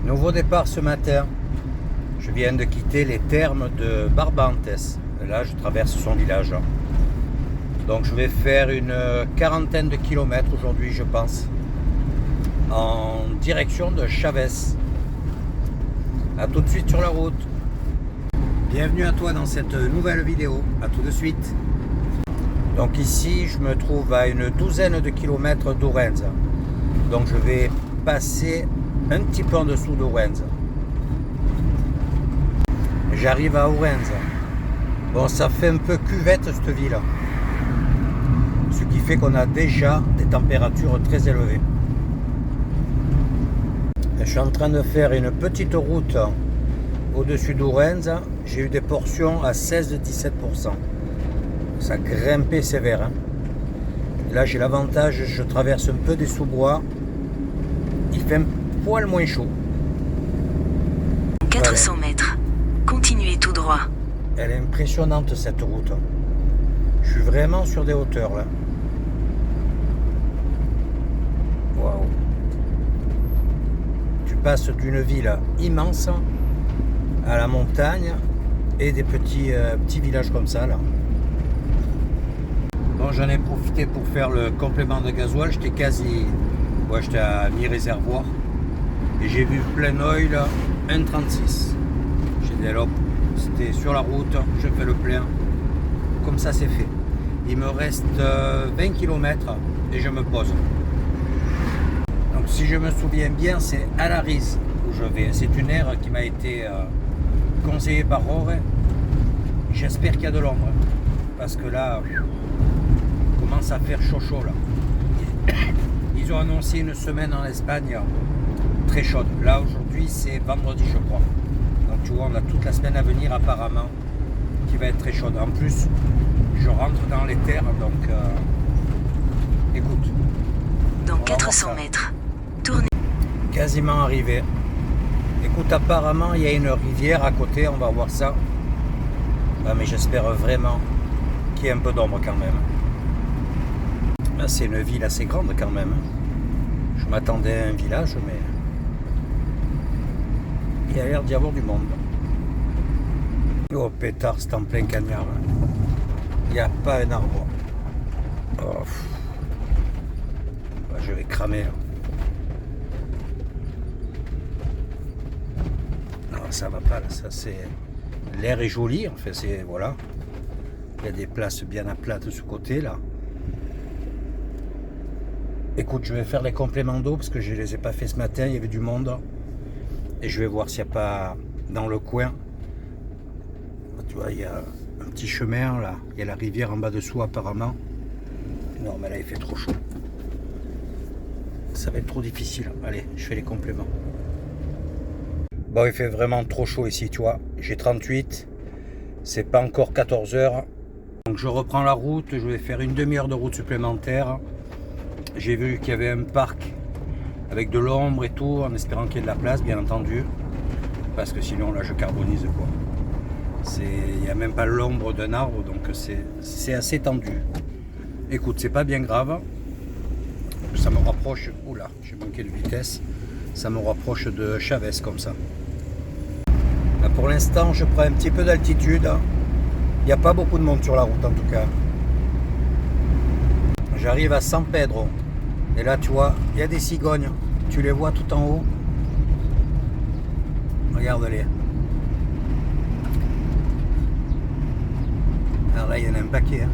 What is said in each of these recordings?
Nouveau départ ce matin. Je viens de quitter les thermes de Barbantes. Là, je traverse son village. Donc, je vais faire une quarantaine de kilomètres aujourd'hui, je pense, en direction de Chavez. A tout de suite sur la route. Bienvenue à toi dans cette nouvelle vidéo. A tout de suite. Donc ici, je me trouve à une douzaine de kilomètres d'Ourense. Donc, je vais passer un petit peu en dessous d'Ourense. J'arrive à Ourense. Bon, ça fait un peu cuvette cette ville. Ce qui fait qu'on a déjà des températures très élevées. Je suis en train de faire une petite route au-dessus d'Ourense. J'ai eu des portions à 16-17%. Ça grimpait sévère. Et là, j'ai l'avantage, je traverse un peu des sous-bois. Il fait un poil moins chaud. 400 mètres. Continuez tout droit. Elle est impressionnante cette route. Je suis vraiment sur des hauteurs là. Waouh. Tu passes d'une ville immense à la montagne et des petits villages comme ça là. Bon, j'en ai profité pour faire le complément de gasoil. J'étais à mi-réservoir. Et j'ai vu plein oil 1,36. J'ai dit hop, c'était sur la route, je fais le plein. Comme ça c'est fait. Il me reste 20 km et je me pose. Donc si je me souviens bien, c'est à la Rise où je vais. C'est une aire qui m'a été conseillée par Rore. J'espère qu'il y a de l'ombre. Parce que là, il commence à faire chaud là. Ils ont annoncé une semaine en Espagne très chaude. Là aujourd'hui c'est vendredi je crois. Donc tu vois, on a toute la semaine à venir apparemment qui va être très chaude. En plus, je rentre dans les terres, donc écoute. Dans 400 mètres, tournez. Quasiment arrivé. Écoute, apparemment il y a une rivière à côté, on va voir ça. Ah, mais j'espère vraiment qu'il y ait un peu d'ombre quand même. Là, c'est une ville assez grande quand même. Je m'attendais à un village, mais il y a l'air d'y avoir du monde. Oh pétard, c'est en plein cagnard. Il n'y a pas un arbre. Oh. Je vais cramer là. Non, ça va pas là. Ça c'est. L'air est joli. En fait, c'est voilà. Il y a des places bien à plat de ce côté là. Écoute, je vais faire les compléments d'eau parce que je ne les ai pas fait ce matin. Il y avait du monde. Et je vais voir s'il n'y a pas dans le coin. Tu vois, il y a un petit chemin là. Il y a la rivière en bas dessous apparemment. Non, mais là il fait trop chaud. Ça va être trop difficile. Allez, je fais les compléments. Bon, il fait vraiment trop chaud ici, tu vois. J'ai 38. C'est pas encore 14 heures. Donc je reprends la route. Je vais faire une demi-heure de route supplémentaire. J'ai vu qu'il y avait un parc avec de l'ombre et tout, en espérant qu'il y ait de la place, bien entendu. Parce que sinon, là, je carbonise, quoi. Il n'y a même pas l'ombre d'un arbre, donc c'est assez tendu. Écoute, c'est pas bien grave. Ça me rapproche... Oula, j'ai manqué de vitesse. Ça me rapproche de Chavez, comme ça. Là, pour l'instant, je prends un petit peu d'altitude. Il n'y a pas beaucoup de monde sur la route, en tout cas. J'arrive à San Pedro. Et là, tu vois, il y a des cigognes. Tu les vois tout en haut. Regarde-les. Alors là, il y en a un paquet.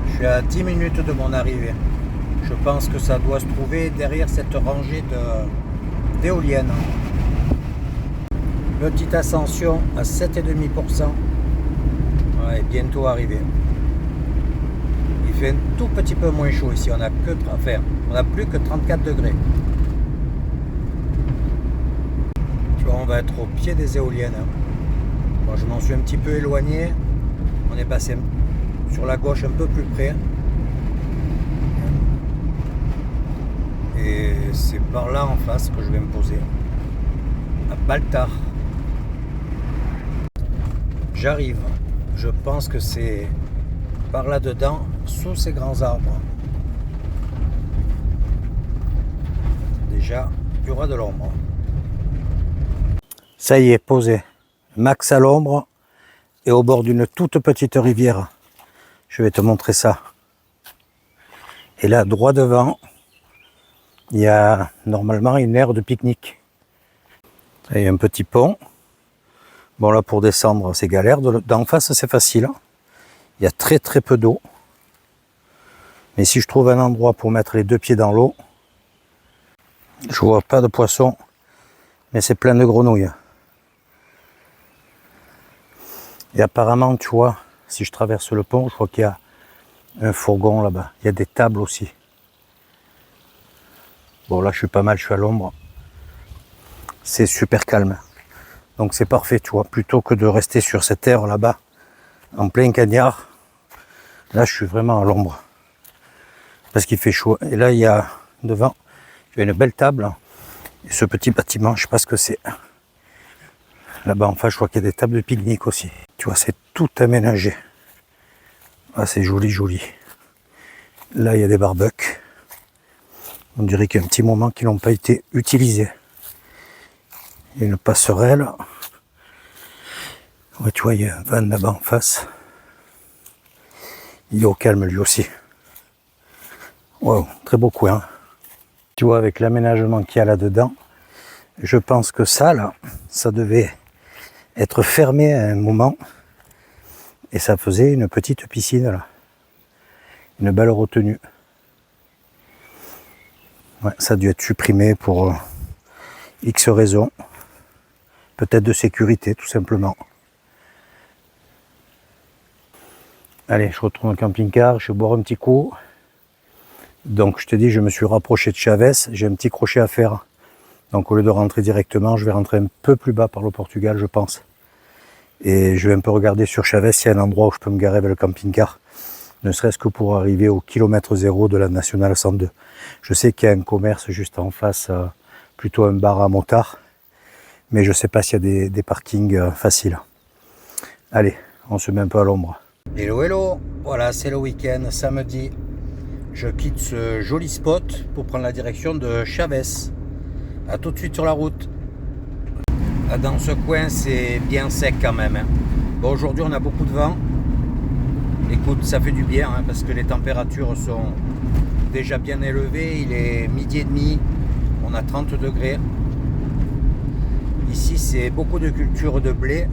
Je suis à 10 minutes de mon arrivée. Je pense que ça doit se trouver derrière cette rangée d'éoliennes. Petite ascension à 7,5%. Ouais, bientôt arrivé. Il fait un tout petit peu moins chaud ici. On a plus que 34 degrés. Tu vois, on va être au pied des éoliennes. Bon, je m'en suis un petit peu éloigné. On est passé sur la gauche un peu plus près. Et c'est par là en face que je vais me poser. À Baltar. J'arrive. Je pense que c'est par là-dedans, sous ces grands arbres. déjà, il y aura de l'ombre. Ça y est, posé. Max à l'ombre et au bord d'une toute petite rivière. Je vais te montrer ça. Et là, droit devant, il y a normalement une aire de pique-nique. Il y a un petit pont. Bon, là, pour descendre, c'est galère. D'en face, c'est facile. Il y a très très peu d'eau. Mais si je trouve un endroit pour mettre les deux pieds dans l'eau, je vois pas de poissons, mais c'est plein de grenouilles. Et apparemment, tu vois, si je traverse le pont, je crois qu'il y a un fourgon là-bas. Il y a des tables aussi. Bon, là, je suis pas mal, je suis à l'ombre. C'est super calme. Donc c'est parfait, tu vois. Plutôt que de rester sur cette aire là-bas, en plein cagnard, là, je suis vraiment à l'ombre. Parce qu'il fait chaud. Et là, il y a devant, il y a une belle table. Et ce petit bâtiment, je sais pas ce que c'est. Là-bas, en face, je crois qu'il y a des tables de pique-nique aussi. Tu vois, c'est tout aménagé. Ah, c'est joli, joli. Là, il y a des barbecues. On dirait qu'il y a un petit moment qu'ils n'ont pas été utilisés. Il y a une passerelle. Ouais, tu vois, il y a un van là-bas en face. Il est au calme lui aussi. Wow, très beau coin. Tu vois, avec l'aménagement qu'il y a là-dedans, je pense que ça, là, ça devait être fermé à un moment. Et ça faisait une petite piscine, là. Une belle retenue. Ouais, ça a dû être supprimé pour X raisons. Peut-être de sécurité, tout simplement. Allez, je retourne au camping-car, je vais boire un petit coup. Donc, je te dis, je me suis rapproché de Chaves. J'ai un petit crochet à faire. Donc, au lieu de rentrer directement, je vais rentrer un peu plus bas par le Portugal, je pense. Et je vais un peu regarder sur Chaves s'il y a un endroit où je peux me garer avec le camping-car. Ne serait-ce que pour arriver au kilomètre 0 de la Nationale 102. Je sais qu'il y a un commerce juste en face, plutôt un bar à motards. Mais je ne sais pas s'il y a des parkings faciles. Allez, on se met un peu à l'ombre. Hello, hello. Voilà, c'est le week-end, samedi. Je quitte ce joli spot pour prendre la direction de Chaves. A tout de suite sur la route. Dans ce coin, c'est bien sec quand même. Bon, aujourd'hui, on a beaucoup de vent. Écoute, ça fait du bien hein, parce que les températures sont déjà bien élevées. Il est midi et demi. On a 30 degrés. Ici, c'est beaucoup de culture de blé.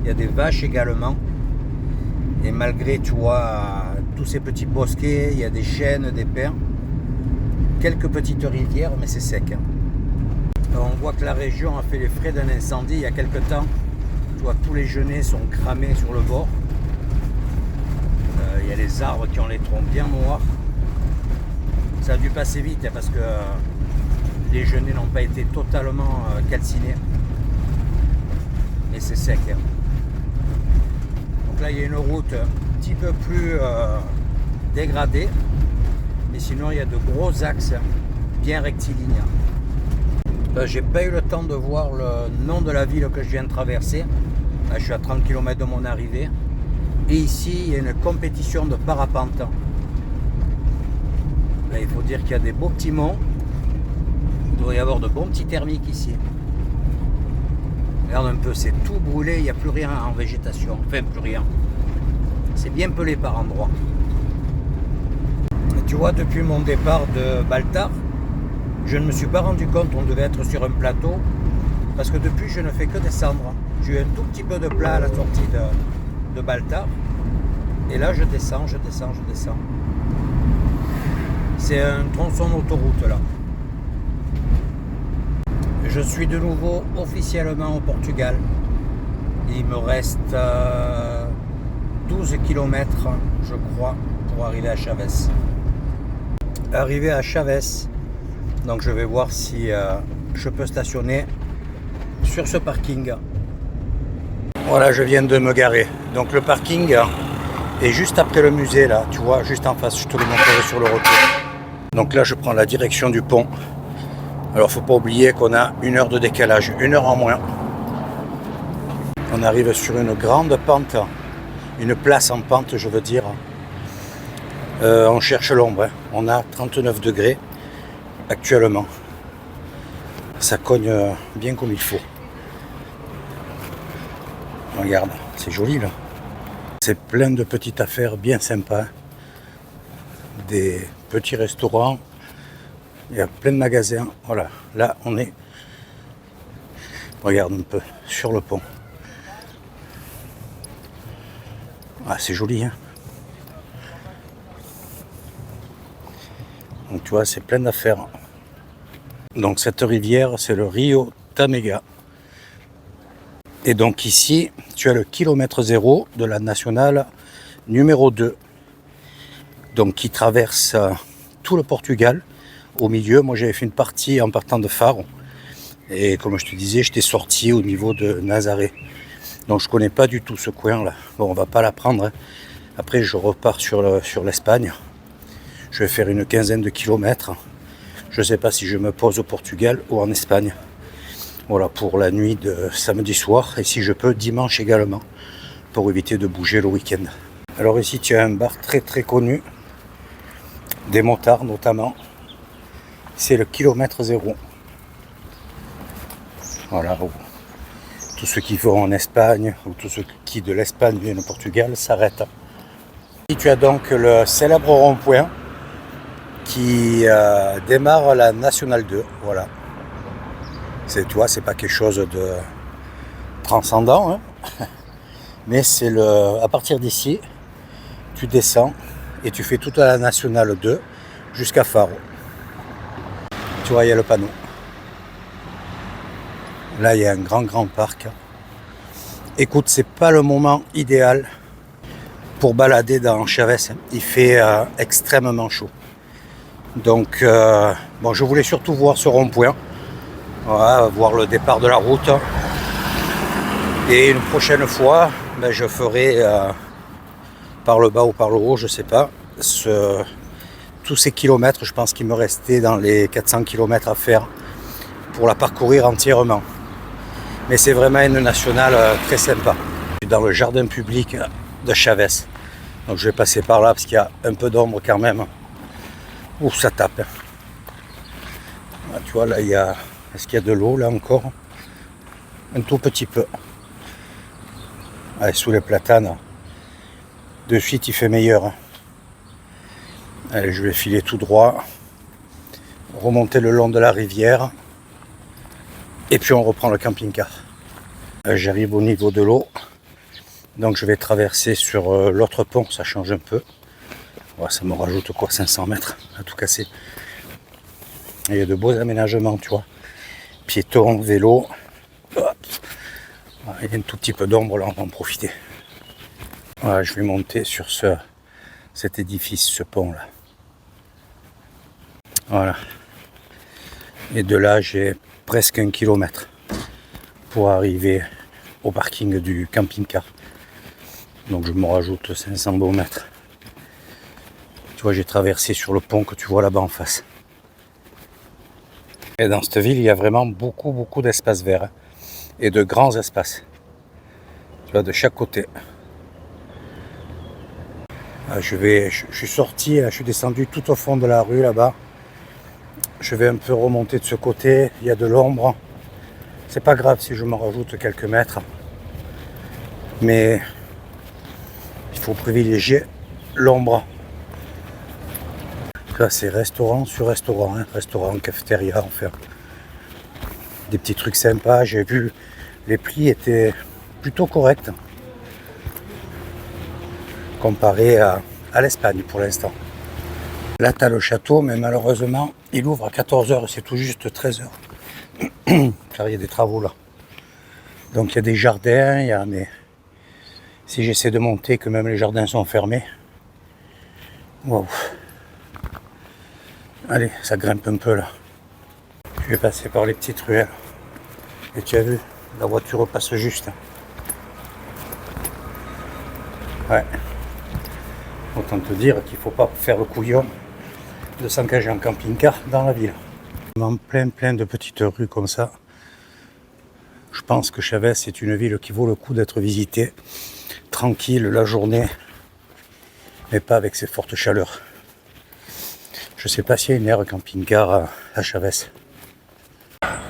Il y a des vaches également. Et malgré, tu vois, tous ces petits bosquets, il y a des chênes, des pins. Quelques petites rivières, mais c'est sec. Hein. On voit que la région a fait les frais d'un incendie il y a quelques temps. Tu vois, tous les genêts sont cramés sur le bord. Il y a les arbres qui ont les troncs bien noirs. Ça a dû passer vite hein, parce que les genêts n'ont pas été totalement calcinés. Mais c'est sec. Hein. Donc là, il y a une route un petit peu plus dégradée. Mais sinon, il y a de gros axes bien rectilignes. J'ai pas eu le temps de voir le nom de la ville que je viens de traverser. Là, je suis à 30 km de mon arrivée. Et ici, il y a une compétition de parapente. Là, il faut dire qu'il y a des beaux petits monts. Il doit y avoir de bons petits thermiques ici. Regarde un peu, c'est tout brûlé, il n'y a plus rien en végétation. Enfin, plus rien. C'est bien pelé par endroits. Et tu vois, depuis mon départ de Baltar, je ne me suis pas rendu compte qu'on devait être sur un plateau. Parce que depuis, je ne fais que descendre. J'ai eu un tout petit peu de plat à la sortie de Baltar. Et là, je descends. C'est un tronçon d'autoroute là. Je suis de nouveau officiellement au Portugal. Il me reste 12 km, je crois, pour arriver à Chaves. Arrivé à Chaves, donc je vais voir si je peux stationner sur ce parking. Voilà, je viens de me garer. Donc le parking est juste après le musée là, tu vois, juste en face. Je te le montrerai sur le retour. Donc là, je prends la direction du pont. Alors, faut pas oublier qu'on a 1 heure de décalage, 1 heure en moins. On arrive sur une grande pente, une place en pente, je veux dire. On cherche l'ombre. Hein. On a 39 degrés actuellement. Ça cogne bien comme il faut. Regarde, c'est joli là. C'est plein de petites affaires bien sympas. Des petits restaurants. Il y a plein de magasins. Voilà, là on est. Regarde un peu sur le pont. Ah, c'est joli, hein. Donc tu vois, c'est plein d'affaires. Donc cette rivière, c'est le Rio Tamega. Et donc ici, tu as le kilomètre zéro de la nationale numéro 2. Donc qui traverse tout le Portugal. Au milieu, moi j'avais fait une partie en partant de Faro. Et comme je te disais, j'étais sorti au niveau de Nazaré. Donc je connais pas du tout ce coin là. Bon, on va pas la prendre, hein. Après je repars sur l'Espagne. Je vais faire une quinzaine de kilomètres. Je sais pas si je me pose au Portugal ou en Espagne. Voilà, pour la nuit de samedi soir. Et si je peux, dimanche également. Pour éviter de bouger le week-end. Alors ici tu as un bar très très connu. Des motards notamment. C'est le kilomètre zéro. Voilà. Tous ceux qui vont en Espagne ou tous ceux qui de l'Espagne viennent au Portugal s'arrêtent. Et tu as donc le célèbre rond-point qui démarre la Nationale 2. Voilà. C'est toi, c'est pas quelque chose de transcendant, hein. Mais c'est à partir d'ici, tu descends et tu fais toute la Nationale 2 jusqu'à Faro. Tu vois, il y a le panneau. Là, il y a un grand parc. Écoute, c'est pas le moment idéal pour balader dans Chaves. Il fait extrêmement chaud. Donc, bon, je voulais surtout voir ce rond-point. Voilà, voir le départ de la route. Et une prochaine fois, ben, je ferai par le bas ou par le haut, je sais pas, tous ces kilomètres. Je pense qu'il me restait dans les 400 kilomètres à faire pour la parcourir entièrement. Mais c'est vraiment une nationale très sympa. Dans le jardin public de Chaves. Donc je vais passer par là parce qu'il y a un peu d'ombre quand même. Ouh, ça tape. Ah, tu vois, là, il y a... Est-ce qu'il y a de l'eau là encore? Un tout petit peu. Allez, sous les platanes. De suite, il fait meilleur. Allez, je vais filer tout droit. Remonter le long de la rivière. Et puis on reprend le camping-car. J'arrive au niveau de l'eau. Donc je vais traverser sur l'autre pont, ça change un peu. Ouais, ça me rajoute quoi, 500 mètres à tout casser. Il y a de beaux aménagements, tu vois. Piétons, vélo. Hop. Il y a un tout petit peu d'ombre là, on va en profiter. Voilà, je vais monter sur cet édifice, ce pont là. Voilà. Et de là, j'ai presque 1 kilomètre pour arriver au parking du camping-car. Donc je me rajoute 500 beaux mètres. Tu vois, j'ai traversé sur le pont que tu vois là-bas en face. Et dans cette ville, il y a vraiment beaucoup d'espaces verts et de grands espaces. Tu vois, de chaque côté. Je suis sorti, je suis descendu tout au fond de la rue là-bas. Je vais un peu remonter de ce côté, il y a de l'ombre. C'est pas grave si je me rajoute quelques mètres. Mais il faut privilégier l'ombre. Là, c'est restaurant sur restaurant, hein. Restaurant, cafétéria, enfin. Des petits trucs sympas. J'ai vu, les prix étaient plutôt corrects. Comparé à l'Espagne pour l'instant. Là, tu as le château, mais malheureusement, il ouvre à 14h, c'est tout juste 13h. Car il y a des travaux là. Donc il y a des jardins, mais si j'essaie de monter, que même les jardins sont fermés. Waouh. Allez, ça grimpe un peu là. Je vais passer par les petites ruelles. Et tu as vu, la voiture passe juste. Ouais. Autant te dire qu'il ne faut pas faire le couillon de s'engager en camping-car dans la ville. En plein de petites rues comme ça. Je pense que Chaves est une ville qui vaut le coup d'être visitée. Tranquille la journée, mais pas avec ces fortes chaleurs. Je ne sais pas s'il y a une aire camping-car à Chaves.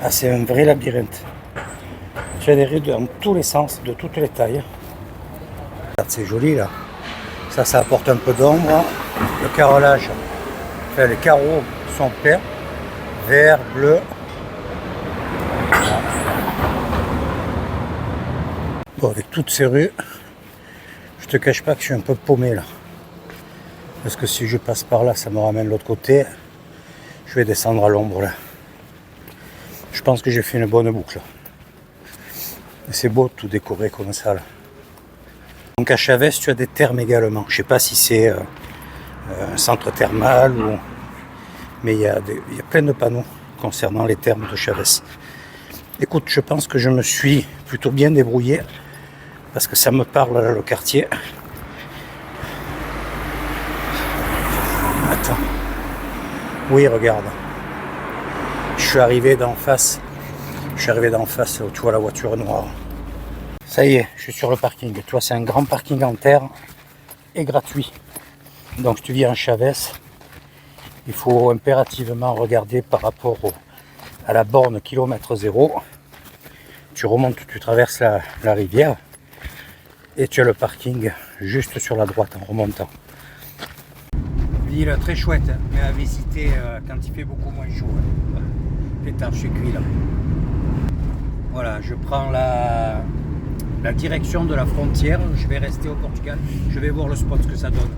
Ah, c'est un vrai labyrinthe. Tu as des rues dans tous les sens, de toutes les tailles. Regarde, c'est joli là. Ça apporte un peu d'ombre. Le carrelage, enfin, les carreaux sont pleins. Vert, bleu. Bon, avec toutes ces rues, je te cache pas que je suis un peu paumé là. Parce que si je passe par là, ça me ramène de l'autre côté. Je vais descendre à l'ombre là. Je pense que j'ai fait une bonne boucle. Et c'est beau tout décoré comme ça là. Donc à Chavez, tu as des thermes également. Je sais pas si c'est un centre thermal ou... Mais il y a plein de panneaux concernant les thermes de Chavez. Écoute, je pense que je me suis plutôt bien débrouillé parce que ça me parle là, le quartier. Attends. Oui, regarde. Je suis arrivé d'en face. Où tu vois la voiture noire. Ça y est, je suis sur le parking. Tu vois, c'est un grand parking en terre et gratuit. Donc, si tu vis en Chavez, il faut impérativement regarder par rapport à la borne kilomètre zéro. Tu remontes, tu traverses la rivière et tu as le parking juste sur la droite en remontant. Ville très chouette, mais à visiter quand il fait beaucoup moins chaud. Pétard, je suis cuit là. Voilà, je prends la direction de la frontière. Je vais rester au Portugal. Je vais voir le spot, ce que ça donne.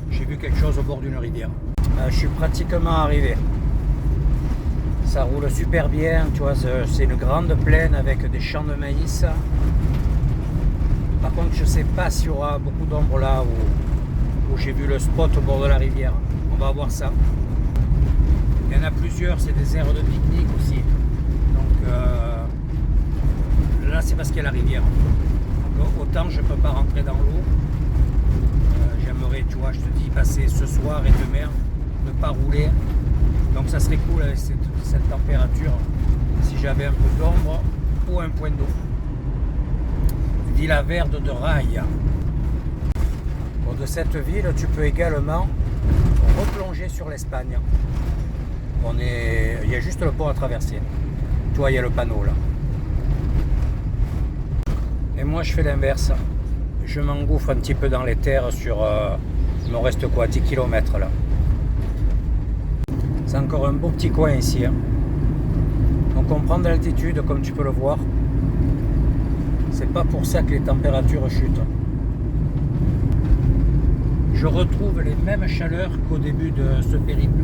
J'ai vu quelque chose au bord d'une rivière. Je suis pratiquement arrivé. Ça roule super bien, tu vois, c'est une grande plaine avec des champs de maïs. Par contre, je ne sais pas s'il y aura beaucoup d'ombre là où j'ai vu le spot au bord de la rivière. On va voir ça. Il y en a plusieurs, c'est des aires de pique-nique aussi. Donc là, c'est parce qu'il y a la rivière. Donc, autant je ne peux pas rentrer dans l'eau. J'aimerais, tu vois, je te dis, passer ce soir et demain, ne pas rouler. Donc ça serait cool avec cette température si j'avais un peu d'ombre ou un point d'eau. Villa Verde de Rail. Bon, de cette ville, tu peux également replonger sur l'Espagne. Il y a juste le pont à traverser. Tu vois, il y a le panneau là. Et moi, je fais l'inverse. Je m'engouffre un petit peu dans les terres sur... il me reste quoi, 10 km là. C'est encore un beau petit coin ici. Hein. Donc on prend de l'altitude, comme tu peux le voir. C'est pas pour ça que les températures chutent. Je retrouve les mêmes chaleurs qu'au début de ce périple,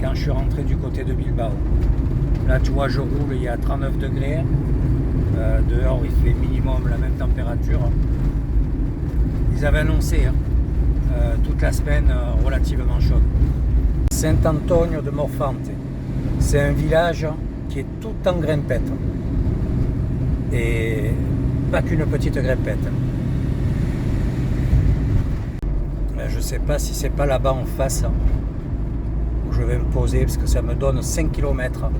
quand je suis rentré du côté de Bilbao. Là tu vois, je roule, il y a 39 degrés. Dehors il fait minimum la même température. Ils avaient annoncé toute la semaine relativement chaude. Saint-Antonio de Morfante, c'est un village qui est tout en grimpette. Et pas qu'une petite grimpette. Je ne sais pas si c'est pas là-bas en face où je vais me poser parce que ça me donne 5 km.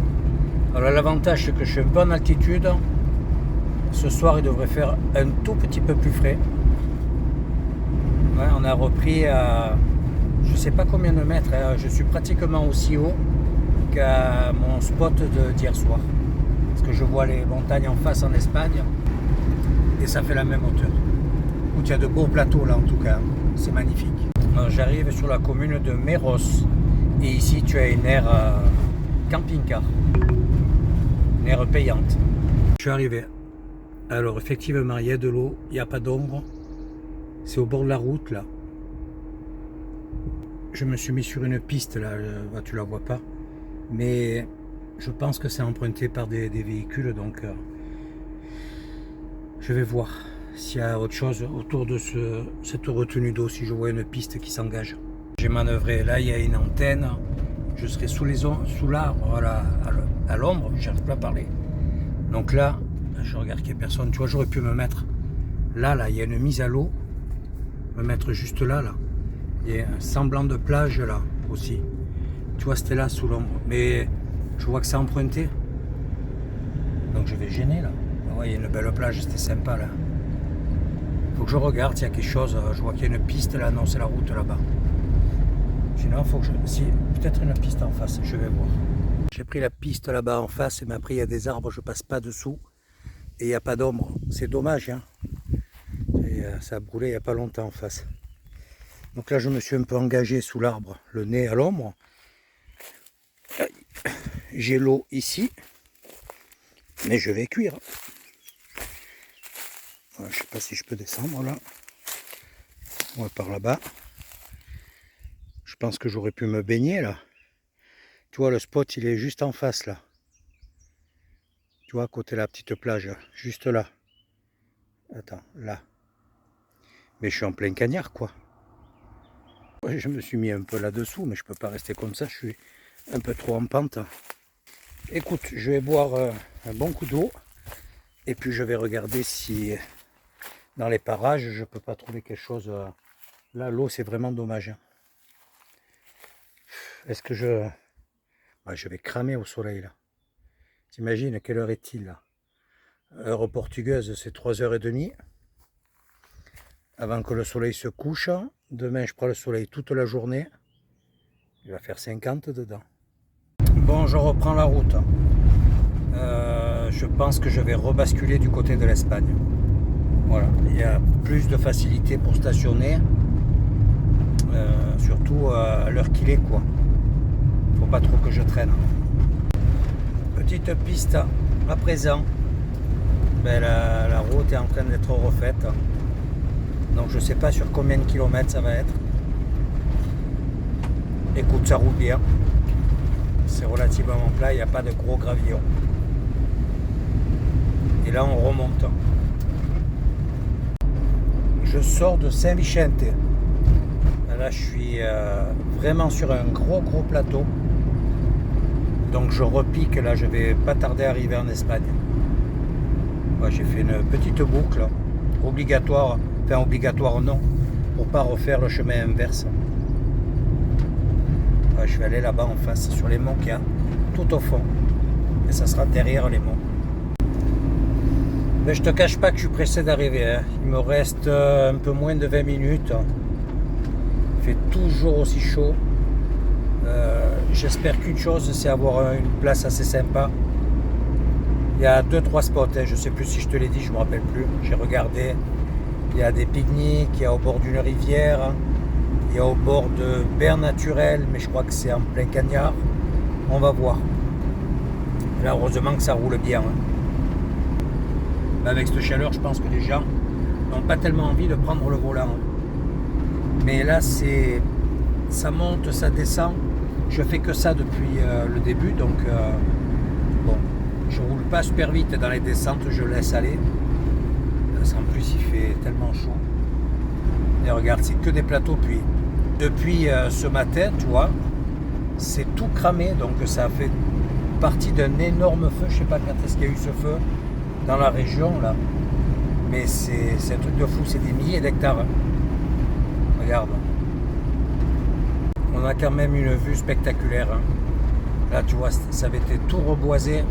Alors l'avantage c'est que je suis un peu en altitude. Ce soir il devrait faire un tout petit peu plus frais. Ouais, on a repris à je sais pas combien de mètres, hein. Je suis pratiquement aussi haut qu'à mon spot d'hier soir. Parce que je vois les montagnes en face en Espagne et ça fait la même hauteur. Où il y a de beaux plateaux là en tout cas, c'est magnifique. J'arrive sur la commune de Meros et ici tu as une aire camping-car, une aire payante. Je suis arrivé. Alors effectivement il y a de l'eau, il n'y a pas d'ombre, c'est au bord de la route là. Je me suis mis sur une piste là, tu la vois pas, mais je pense que c'est emprunté par des véhicules, donc je vais voir s'il y a autre chose autour de cette retenue d'eau, si je vois une piste qui s'engage. J'ai manœuvré, là il y a une antenne, je serai sous l'arbre, à l'ombre, je n'arrive pas à parler. Donc là, je regarde qu'il n'y a personne, tu vois, j'aurais pu me mettre là, il y a une mise à l'eau, me mettre juste là. Il y a un semblant de plage là aussi. Tu vois, c'était là sous l'ombre. Mais je vois que c'est emprunté. Donc je vais gêner là. Ah ouais, il y a une belle plage, c'était sympa là. Faut que je regarde s'il y a quelque chose. Je vois qu'il y a une piste là. Non, c'est la route là-bas. Sinon, faut que si, peut-être une piste en face. Je vais voir. J'ai pris la piste là-bas en face, mais après il y a des arbres, je passe pas dessous. Et il n'y a pas d'ombre. C'est dommage, hein. Et, ça a brûlé il n'y a pas longtemps en face. Donc là je me suis un peu engagé sous l'arbre, le nez à l'ombre. J'ai l'eau ici, mais je vais cuire. Voilà, je sais pas si je peux descendre là. Ouais, par là-bas. Je pense que j'aurais pu me baigner là. Tu vois, le spot il est juste en face là. Tu vois, à côté de la petite plage, juste là. Attends, là. Mais je suis en plein cagnard quoi. Ouais, je me suis mis un peu là-dessous, mais je peux pas rester comme ça, je suis un peu trop en pente. Écoute, je vais boire un bon coup d'eau et puis je vais regarder si dans les parages je peux pas trouver quelque chose. Là, l'eau c'est vraiment dommage. Est-ce que je... Bah, je vais cramer au soleil là. T'imagines quelle heure est-il là? Heure portugaise, c'est 3h30. Avant que le soleil se couche. Demain, je prends le soleil toute la journée. Il va faire 50 dedans. Bon, je reprends la route. Je pense que je vais rebasculer du côté de l'Espagne. Voilà, il y a plus de facilité pour stationner. Surtout à l'heure qu'il est, quoi. Faut pas trop que je traîne. Petite piste à présent. Ben, la route est en train d'être refaite. Donc je sais pas sur combien de kilomètres ça va être. Écoute, ça roule bien. C'est relativement plat, il n'y a pas de gros gravillons. Et là on remonte. Je sors de Saint-Vicente. Là je suis vraiment sur un gros plateau. Donc je repique, là je vais pas tarder à arriver en Espagne. Ouais, j'ai fait une petite boucle obligatoire. Enfin obligatoire non, pour pas refaire le chemin inverse. Ouais, je vais aller là-bas en face, sur les monts qu'il y a, tout au fond. Et ça sera derrière les monts. Mais je te cache pas que je suis pressé d'arriver. Hein. Il me reste un peu moins de 20 minutes. Il fait toujours aussi chaud. J'espère qu'une chose, c'est avoir une place assez sympa. Il y a 2-3 spots, hein. Je sais plus si je te l'ai dit, je me rappelle plus. J'ai regardé. Il y a des pique-niques, il y a au bord d'une rivière, il y a au bord de berges naturelles, mais je crois que c'est en plein cagnard. On va voir. Là, heureusement que ça roule bien. Hein. Avec cette chaleur, je pense que les gens n'ont pas tellement envie de prendre le volant. Mais là, ça monte, ça descend. Je fais que ça depuis le début, donc bon, je roule pas super vite dans les descentes, je laisse aller. En plus il fait tellement chaud. Et regarde, c'est que des plateaux. Puis depuis ce matin, tu vois, c'est tout cramé. Donc ça a fait partie d'un énorme feu. Je sais pas quand est-ce qu'il y a eu ce feu dans la région là. Mais c'est un truc de fou, c'est des milliers d'hectares. Hein. Regarde. On a quand même une vue spectaculaire. Hein. Là tu vois, ça avait été tout reboisé.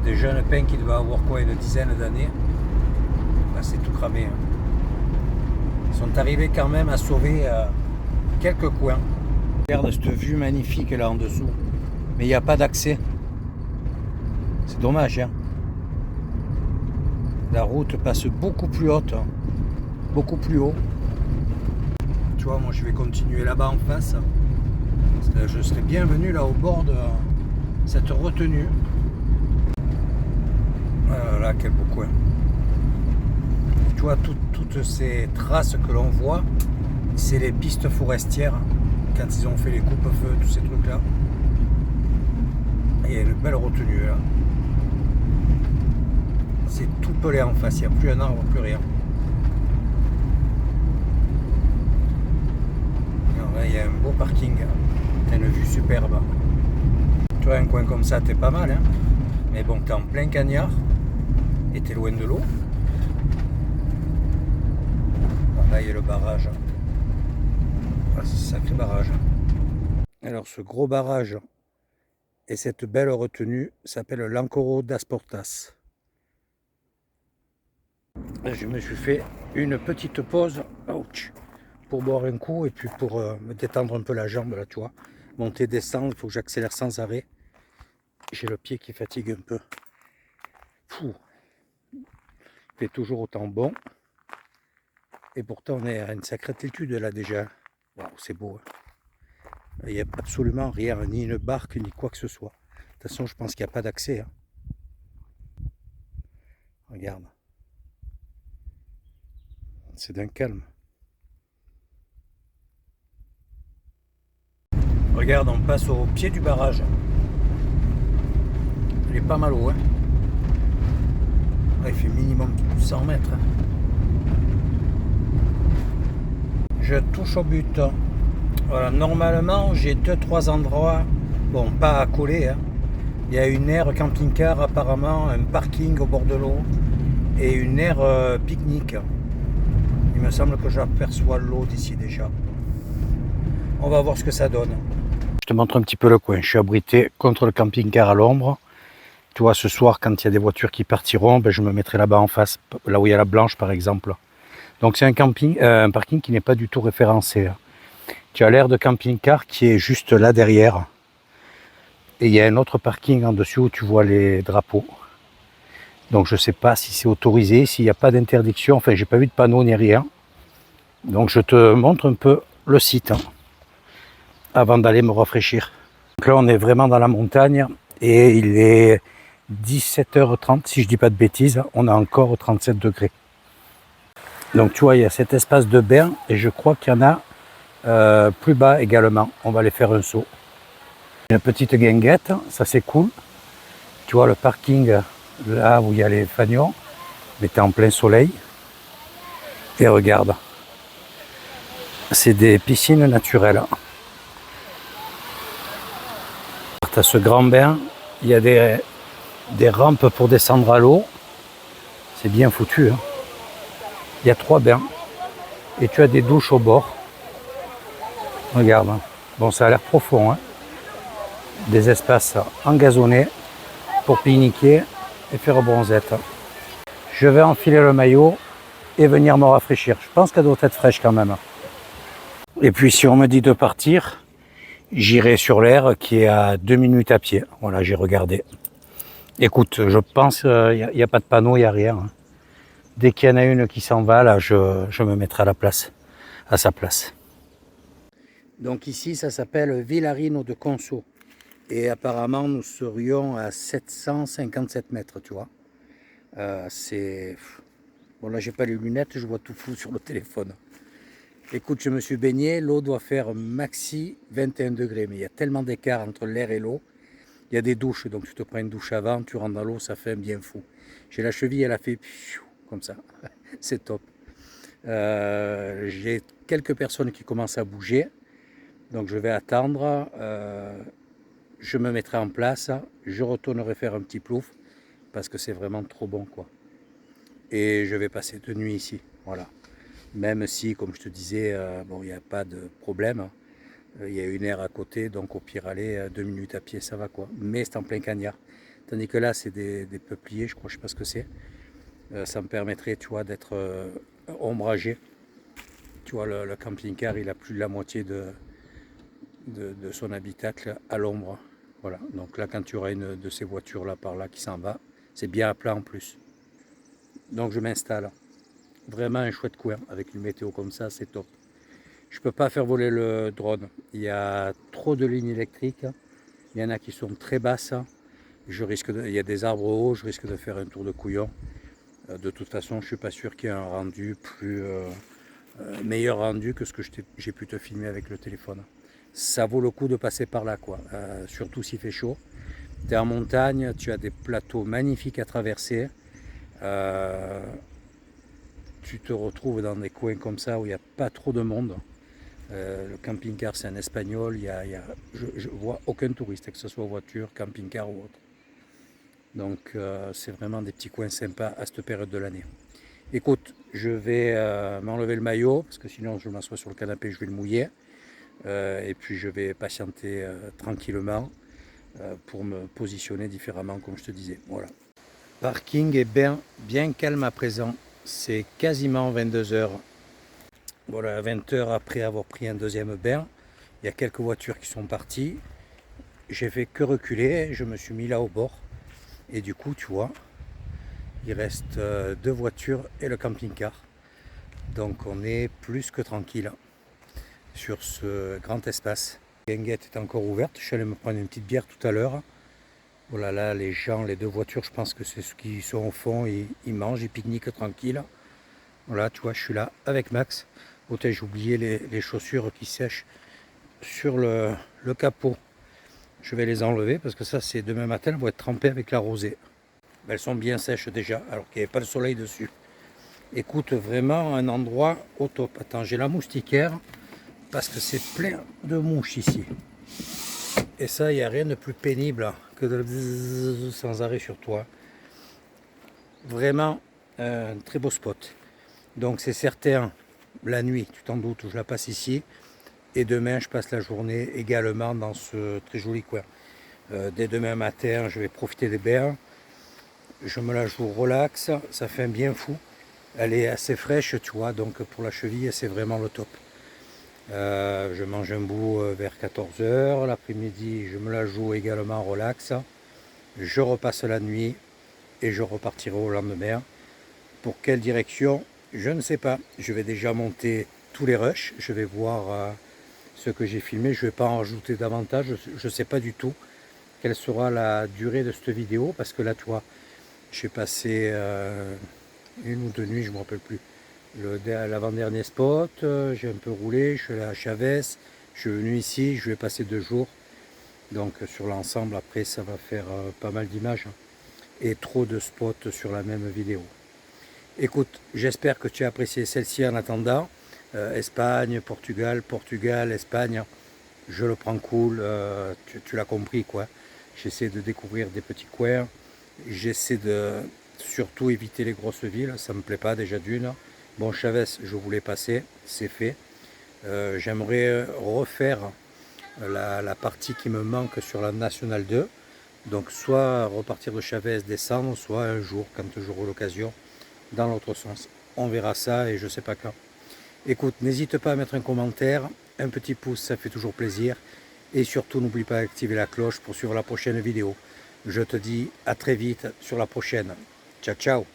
Des jeunes pins qui devaient avoir quoi, une dizaine d'années. Là c'est tout cramé. Hein. Ils sont arrivés quand même à sauver quelques coins. Regarde cette vue magnifique là en dessous. Mais il n'y a pas d'accès. C'est dommage. Hein. La route passe beaucoup plus haute. Hein. Beaucoup plus haut. Tu vois, moi je vais continuer là-bas en face. Je serai bienvenu là au bord de cette retenue. Là, quel beau coin. Tu vois, toutes ces traces que l'on voit, c'est les pistes forestières. Quand ils ont fait les coupes-feu, tous ces trucs-là. Il y a une belle retenue là. C'est tout pelé en face, il n'y a plus un arbre, plus rien. Alors là, il y a un beau parking. T'as une vue superbe. Tu vois, un coin comme ça, t'es pas mal. Hein, mais bon, t'es en plein cagnard. Et t'es loin de l'eau. Là, il y a le barrage. Ah, c'est un sacré barrage. Alors, ce gros barrage et cette belle retenue s'appelle l'Ancoro das Portas. Je me suis fait une petite pause, ouch, pour boire un coup et puis pour me détendre un peu la jambe, là, tu vois. Monter, descendre, il faut que j'accélère sans arrêt. J'ai le pied qui fatigue un peu. Fou. Il fait toujours autant bon. Et pourtant on est à une sacrée altitude là déjà. Waouh, c'est beau. Hein. Il n'y a absolument rien, ni une barque, ni quoi que ce soit. De toute façon, je pense qu'il n'y a pas d'accès. Hein. Regarde. C'est d'un calme. Regarde, on passe au pied du barrage. Il est pas mal haut. Hein. Là, il fait minimum 100 mètres. Hein. Je touche au but. Voilà, normalement, j'ai 2-3 endroits, bon, pas à coller. Hein. Il y a une aire camping-car, apparemment, un parking au bord de l'eau et une aire pique-nique. Il me semble que j'aperçois l'eau d'ici déjà. On va voir ce que ça donne. Je te montre un petit peu le coin. Je suis abrité contre le camping-car à l'ombre. Tu vois, ce soir, quand il y a des voitures qui partiront, ben, je me mettrai là-bas en face, là où il y a la Blanche, par exemple. Donc c'est un parking qui n'est pas du tout référencé. Tu as l'aire de camping-car qui est juste là derrière. Et il y a un autre parking en dessus où tu vois les drapeaux. Donc je ne sais pas si c'est autorisé, s'il n'y a pas d'interdiction. Enfin, j'ai pas vu de panneau ni rien. Donc je te montre un peu le site hein, avant d'aller me rafraîchir. Donc là, on est vraiment dans la montagne et il est 17h30, si je ne dis pas de bêtises. On a encore 37 degrés. Donc tu vois, il y a cet espace de bain et je crois qu'il y en a plus bas également. On va aller faire un saut. Une petite guinguette, ça c'est cool. Tu vois le parking là où il y a les fanions, mais t'es en plein soleil. Et regarde, c'est des piscines naturelles. Tu as ce grand bain, il y a des rampes pour descendre à l'eau. C'est bien foutu. Hein. Il y a 3 bains et tu as des douches au bord. Regarde, bon ça a l'air profond. Hein. Des espaces engazonnés pour pique-niquer et faire bronzette. Je vais enfiler le maillot et venir me rafraîchir. Je pense qu'elle doit être fraîche quand même. Et puis si on me dit de partir, j'irai sur l'aire qui est à 2 minutes à pied. Voilà, j'ai regardé. Écoute, je pense qu'il n'y a pas de panneau, il n'y a rien. Hein. Dès qu'il y en a une qui s'en va, là, je me mettrai à sa place. Donc ici, ça s'appelle Villarino de Conso. Et apparemment, nous serions à 757 mètres, tu vois. C'est... Bon, là, j'ai pas les lunettes, je vois tout flou sur le téléphone. Écoute, je me suis baigné, l'eau doit faire maxi 21 degrés. Mais il y a tellement d'écart entre l'air et l'eau. Il y a des douches, donc tu te prends une douche avant, tu rentres dans l'eau, ça fait un bien fou. J'ai la cheville, elle a fait comme ça. C'est top. J'ai quelques personnes qui commencent à bouger. Donc je vais attendre. Je me mettrai en place. Je retournerai faire un petit plouf parce que c'est vraiment trop bon, quoi. Et je vais passer 2 nuits ici. Voilà. Même si, comme je te disais, bon, il n'y a pas de problème. Il y a une aire à côté, donc au pire aller 2 minutes à pied, ça va quoi. Mais c'est en plein cagnard. Tandis que là, c'est des peupliers, je crois, je sais pas ce que c'est. Ça me permettrait, tu vois, d'être ombragé. Tu vois, le camping-car, il a plus de la moitié de son habitacle à l'ombre. Voilà. Donc là, quand tu auras une de ces voitures là par là qui s'en va, c'est bien à plat en plus. Donc je m'installe. Vraiment un chouette coin avec une météo comme ça, c'est top. Je ne peux pas faire voler le drone. Il y a trop de lignes électriques. Il y en a qui sont très basses. Il y a des arbres hauts, je risque de faire un tour de couillon. De toute façon, je ne suis pas sûr qu'il y ait un rendu meilleur rendu que ce que j'ai pu te filmer avec le téléphone. Ça vaut le coup de passer par là, quoi. Surtout s'il fait chaud. Tu es en montagne, tu as des plateaux magnifiques à traverser. Tu te retrouves dans des coins comme ça où il n'y a pas trop de monde. Le camping-car, c'est un espagnol. Je vois aucun touriste, que ce soit voiture, camping-car ou autre. Donc, c'est vraiment des petits coins sympas à cette période de l'année. Écoute, je vais m'enlever le maillot, parce que sinon je m'assois sur le canapé, je vais le mouiller. Et puis je vais patienter tranquillement pour me positionner différemment, comme je te disais. Voilà. Parking est bien calme à présent. C'est quasiment 22h. Voilà, 20h après avoir pris un deuxième bain. Il y a quelques voitures qui sont parties. j'ai fait que reculer, je me suis mis là au bord. Et du coup, tu vois, il reste 2 voitures et le camping-car. Donc on est plus que tranquille sur ce grand espace. La guinguette est encore ouverte, je suis allé me prendre une petite bière tout à l'heure. Voilà, là, les gens, les 2 voitures, je pense que c'est ceux qui sont au fond, ils mangent, ils pique-niquent tranquille. Voilà, tu vois, je suis là avec Max. Oh, j'ai oublié les chaussures qui sèchent sur le capot. Je vais les enlever parce que ça, c'est demain matin, elles vont être trempées avec la rosée. Elles sont bien sèches déjà, alors qu'il n'y avait pas le soleil dessus. Écoute, vraiment un endroit au top. Attends, j'ai la moustiquaire parce que c'est plein de mouches ici. Et ça, il n'y a rien de plus pénible que de bzzz sans arrêt sur toi. Vraiment un très beau spot. Donc c'est certain, la nuit, tu t'en doutes, je la passe ici. Et demain, je passe la journée également dans ce très joli coin. Dès demain matin, je vais profiter des bains. Je me la joue relax, ça fait un bien fou. Elle est assez fraîche, tu vois, donc pour la cheville, c'est vraiment le top. Je mange un bout vers 14 h. L'après-midi, je me la joue également relax. Je repasse la nuit et je repartirai au lendemain. Pour quelle direction? Je ne sais pas. Je vais déjà monter tous les rushs. Je vais voir ce que j'ai filmé. Je ne vais pas en rajouter davantage. Je ne sais pas du tout quelle sera la durée de cette vidéo. Parce que là, tu vois, j'ai passé 1 ou 2 nuits, je ne me rappelle plus. L'avant-dernier spot, j'ai un peu roulé, je suis allé à Chavez, je suis venu ici, je vais passer 2 jours. Donc sur l'ensemble, après, ça va faire pas mal d'images et trop de spots sur la même vidéo. Écoute, j'espère que tu as apprécié celle-ci en attendant. Espagne, Portugal, Espagne, je le prends cool, tu l'as compris quoi. J'essaie de découvrir des petits coins, j'essaie de surtout éviter les grosses villes, ça me plaît pas déjà d'une. Bon, Chavez, je voulais passer, c'est fait. J'aimerais refaire la partie qui me manque sur la Nationale 2. Donc soit repartir de Chavez, descendre, soit un jour, quand j'aurai l'occasion, dans l'autre sens. On verra ça et je sais pas quand. Écoute, n'hésite pas à mettre un commentaire, un petit pouce, ça fait toujours plaisir. Et surtout, n'oublie pas d'activer la cloche pour suivre la prochaine vidéo. Je te dis à très vite sur la prochaine. Ciao, ciao!